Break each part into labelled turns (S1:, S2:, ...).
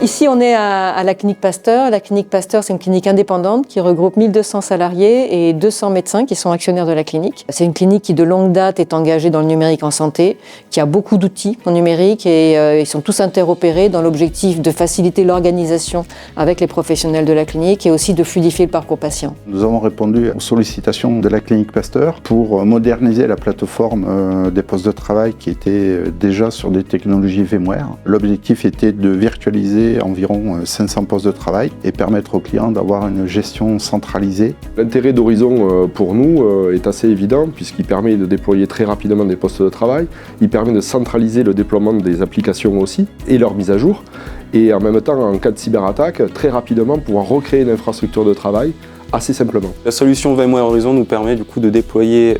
S1: Ici, on est à la clinique Pasteur. La clinique Pasteur, c'est une clinique indépendante qui regroupe 1200 salariés et 200 médecins qui sont actionnaires de la clinique. C'est une clinique qui, de longue date, est engagée dans le numérique en santé, qui a beaucoup d'outils en numérique et ils sont tous interopérés dans l'objectif de faciliter l'organisation avec les professionnels de la clinique et aussi de fluidifier le parcours patient.
S2: Nous avons répondu aux sollicitations de la clinique Pasteur pour moderniser la plateforme des postes de travail qui étaient déjà sur des technologies VMware. L'objectif était de virtualiser environ 500 postes de travail et permettre aux clients d'avoir une gestion centralisée.
S3: L'intérêt d'Horizon pour nous est assez évident puisqu'il permet de déployer très rapidement des postes de travail, il permet de centraliser le déploiement des applications aussi et leur mise à jour et en même temps en cas de cyberattaque très rapidement pouvoir recréer une infrastructure de travail assez simplement.
S4: La solution VMware Horizon nous permet du coup de déployer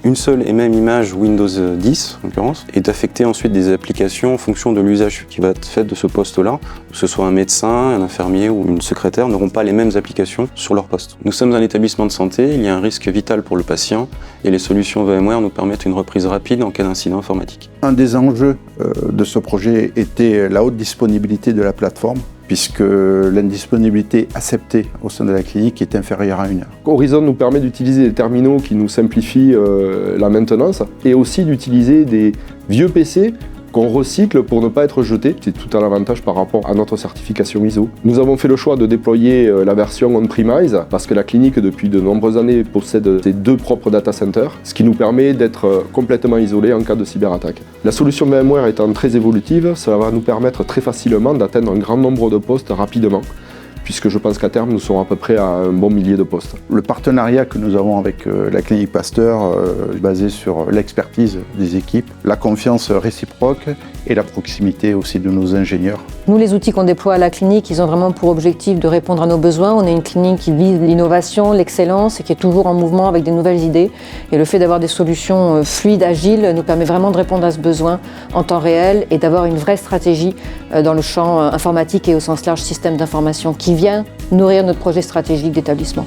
S4: une seule et même image Windows 10 en l'occurrence et d'affecter ensuite des applications en fonction de l'usage qui va être fait de ce poste-là. Que ce soit un médecin, un infirmier ou une secrétaire n'auront pas les mêmes applications sur leur poste. Nous sommes un établissement de santé, il y a un risque vital pour le patient et les solutions VMware nous permettent une reprise rapide en cas d'incident informatique.
S2: Un des enjeux de ce projet était la haute disponibilité de la plateforme, puisque l'indisponibilité acceptée au sein de la clinique est inférieure à 1 heure. Horizon
S3: nous permet d'utiliser des terminaux qui nous simplifient la maintenance et aussi d'utiliser des vieux PC qu'on recycle pour ne pas être jetés. C'est tout un avantage par rapport à notre certification ISO. Nous avons fait le choix de déployer la version on-premise parce que la clinique depuis de nombreuses années possède ses 2 propres data centers, ce qui nous permet d'être complètement isolés en cas de cyberattaque. La solution VMware étant très évolutive, ça va nous permettre très facilement d'atteindre un grand nombre de postes rapidement, puisque je pense qu'à terme, nous serons à peu près à un bon millier de postes. Le partenariat que nous avons avec la clinique Pasteur est basé sur l'expertise des équipes, la confiance réciproque et la proximité aussi de nos ingénieurs.
S1: Nous, les outils qu'on déploie à la clinique, ils ont vraiment pour objectif de répondre à nos besoins. On est une clinique qui vise l'innovation, l'excellence et qui est toujours en mouvement avec des nouvelles idées. Et le fait d'avoir des solutions fluides, agiles, nous permet vraiment de répondre à ce besoin en temps réel et d'avoir une vraie stratégie dans le champ informatique et au sens large système d'information qui vient nourrir notre projet stratégique d'établissement.